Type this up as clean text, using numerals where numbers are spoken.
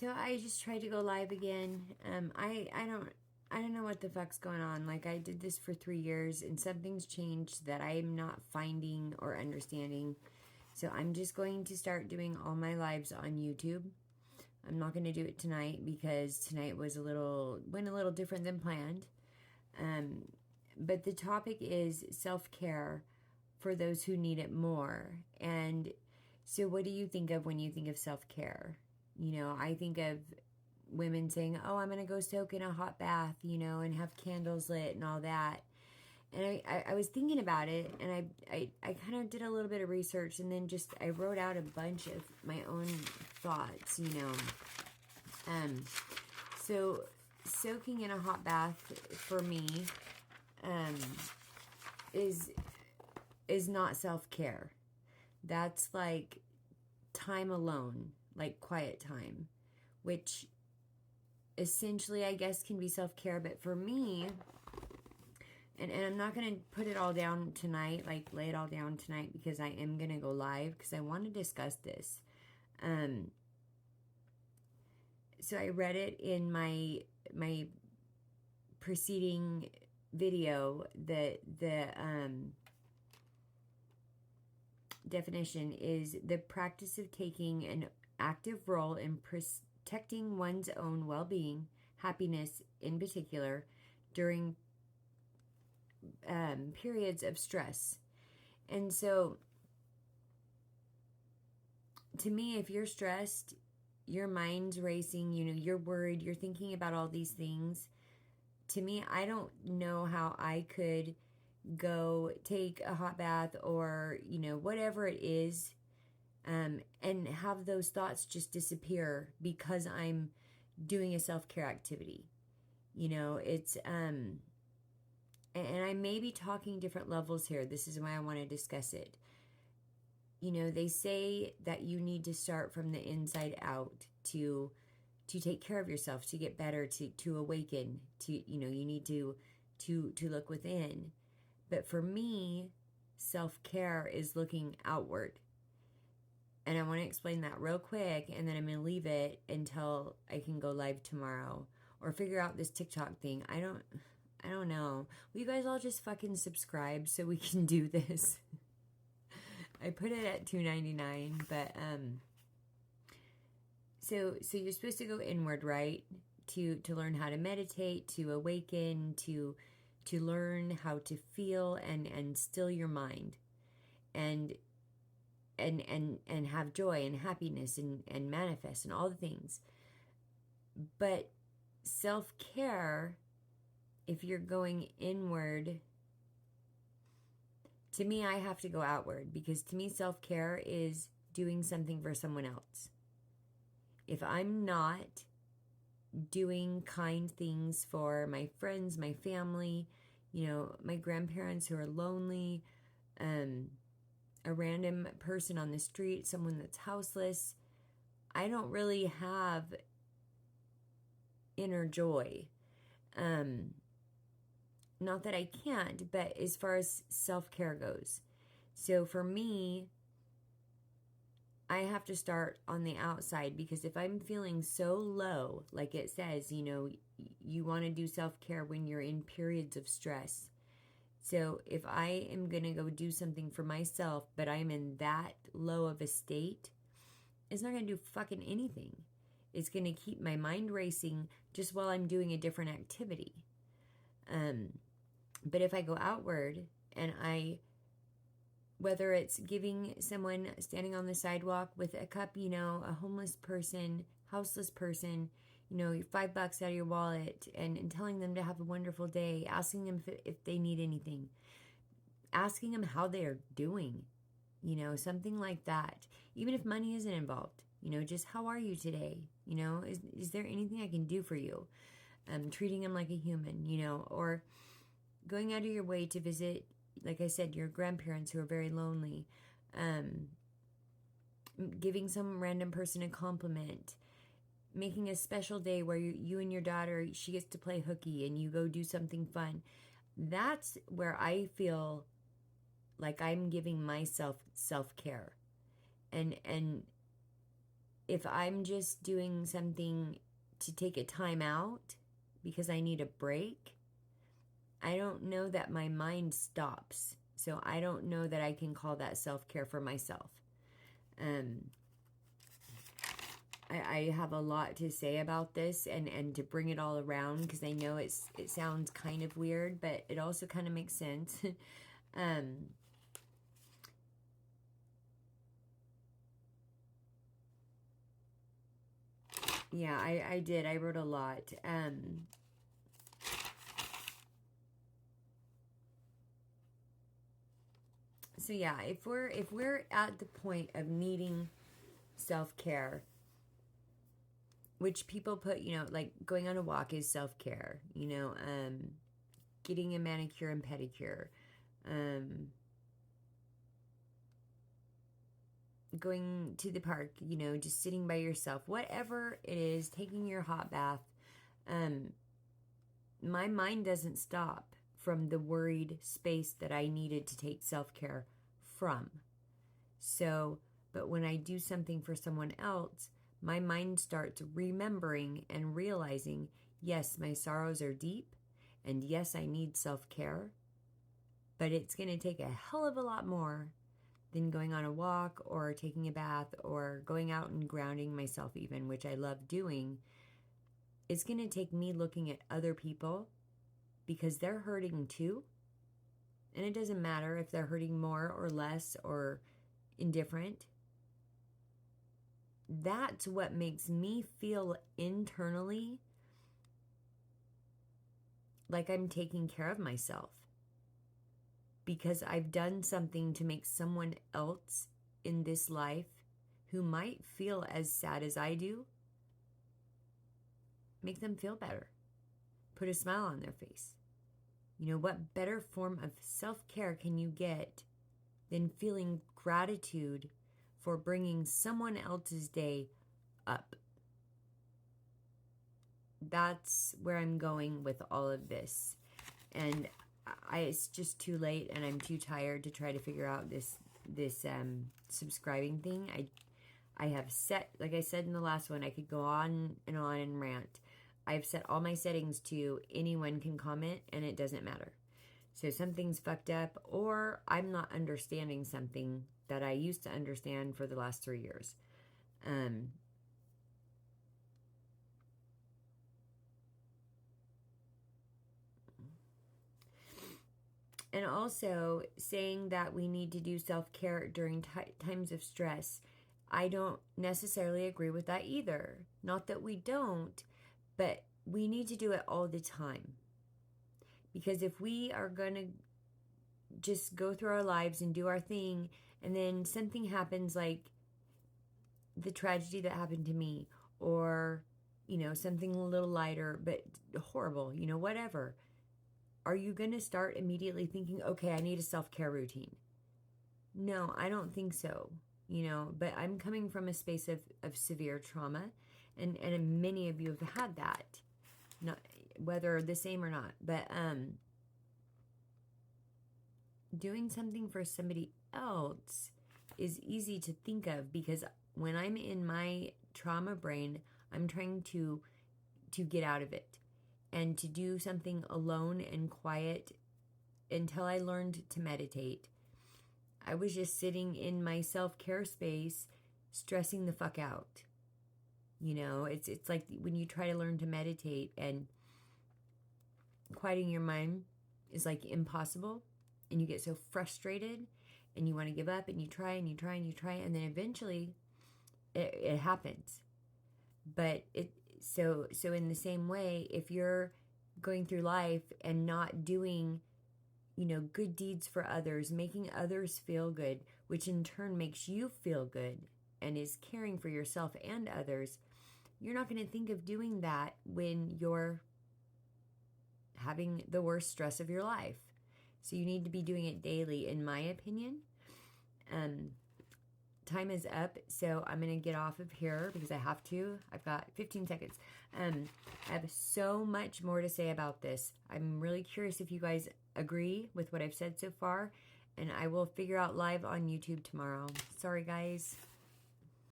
So I just tried to go live again. I don't know what the fuck's going on. Like, I did this for 3 years and something's changed that I'm not finding or understanding. So I'm just going to start doing all my lives on YouTube. I'm not going to do it tonight because tonight went a little different than planned. But the topic is self-care for those who need it more. And so what do you think of when you think of self-care? I think of women saying, oh, I'm going to go soak in a hot bath, and have candles lit and all that. And I was thinking about it, and I kind of did a little bit of research, and then I wrote out a bunch of my own thoughts. So soaking in a hot bath for me is not self-care. That's like time alone, like quiet time, which essentially I guess can be self-care. But for me, and I'm not going to put it all down tonight, like lay it all down tonight, because I am going to go live because I want to discuss this. So I read it in my preceding video. The definition is the practice of taking an active role in protecting one's own well-being, happiness in particular, during periods of stress. And so, to me, if you're stressed, your mind's racing, you're worried, you're thinking about all these things. To me, I don't know how I could go take a hot bath or, whatever it is, and have those thoughts just disappear because I'm doing a self-care activity. It's, and I may be talking different levels here. This is why I want to discuss it. They say that you need to start from the inside out to take care of yourself, to get better, to awaken, you need to look within. But for me, self-care is looking outward. And I want to explain that real quick, and then I'm going to leave it until I can go live tomorrow or figure out this TikTok thing. I don't know. Will you guys all just fucking subscribe so we can do this? I put it at $2.99, but so you're supposed to go inward, right? To learn how to meditate, to awaken, to learn how to feel and still your mind, and have joy and happiness and manifest and all the things. But self-care, if you're going inward, to me, I have to go outward, because to me, self-care is doing something for someone else. If I'm not doing kind things for my friends, my family, my grandparents who are lonely, a random person on the street, someone that's houseless, I don't really have inner joy. Not that I can't, but as far as self-care goes. So for me, I have to start on the outside, because if I'm feeling so low, like it says, you want to do self-care when you're in periods of stress. So if I am going to go do something for myself, but I'm in that low of a state, it's not going to do fucking anything. It's going to keep my mind racing just while I'm doing a different activity. But if I go outward and whether it's giving someone standing on the sidewalk with a cup, a homeless person, houseless person, your $5 out of your wallet, and telling them to have a wonderful day, asking them if they need anything, asking them how they are doing, something like that. Even if money isn't involved, just how are you today? Is there anything I can do for you? Treating them like a human, or going out of your way to visit, like I said, your grandparents who are very lonely, giving some random person a compliment, making a special day where you and your daughter, she gets to play hooky and you go do something fun. That's where I feel like I'm giving myself self-care. And if I'm just doing something to take a time out because I need a break, I don't know that my mind stops. So I don't know that I can call that self-care for myself. I have a lot to say about this and to bring it all around, because I know it sounds kind of weird, but it also kind of makes sense. Yeah, I did. I wrote a lot. So yeah, if we're at the point of needing self-care, which people put, like going on a walk is self-care, getting a manicure and pedicure, going to the park, just sitting by yourself, whatever it is, taking your hot bath, my mind doesn't stop from the worried space that I needed to take self-care from. So, but when I do something for someone else, my mind starts remembering and realizing, yes, my sorrows are deep, and yes, I need self-care, but it's going to take a hell of a lot more than going on a walk or taking a bath or going out and grounding myself even, which I love doing. It's going to take me looking at other people because they're hurting too. And it doesn't matter if they're hurting more or less or indifferent. That's what makes me feel internally like I'm taking care of myself, because I've done something to make someone else in this life who might feel as sad as I do, make them feel better, put a smile on their face. What better form of self-care can you get than feeling gratitude for bringing someone else's day up? That's where I'm going with all of this. And it's just too late, and I'm too tired to try to figure out this subscribing thing. I have set, like I said in the last one, I could go on and rant. I've set all my settings to anyone can comment, and it doesn't matter. So something's fucked up, or I'm not understanding something that I used to understand for the last 3 years. And also saying that we need to do self-care during times of stress, I don't necessarily agree with that either. Not that we don't, but we need to do it all the time. Because if we are going to just go through our lives and do our thing, and then something happens, like the tragedy that happened to me, or, something a little lighter, but horrible, whatever. Are you going to start immediately thinking, okay, I need a self-care routine? No, I don't think so. But I'm coming from a space of severe trauma, and many of you have had that, not whether the same or not, but doing something for somebody else is easy to think of, because when I'm in my trauma brain, I'm trying to get out of it and to do something alone and quiet. Until I learned to meditate, I was just sitting in my self-care space, stressing the fuck out. It's like when you try to learn to meditate and quieting your mind is like impossible, and you get so frustrated and you want to give up, and you try and you try and you try, and then eventually it happens. But so in the same way, if you're going through life and not doing good deeds for others, making others feel good, which in turn makes you feel good and is caring for yourself and others, you're not going to think of doing that when you're having the worst stress of your life. So you need to be doing it daily, in my opinion. Time is up, so I'm going to get off of here because I have to. I've got 15 seconds. I have so much more to say about this. I'm really curious if you guys agree with what I've said so far, and I will figure out live on YouTube tomorrow. Sorry, guys.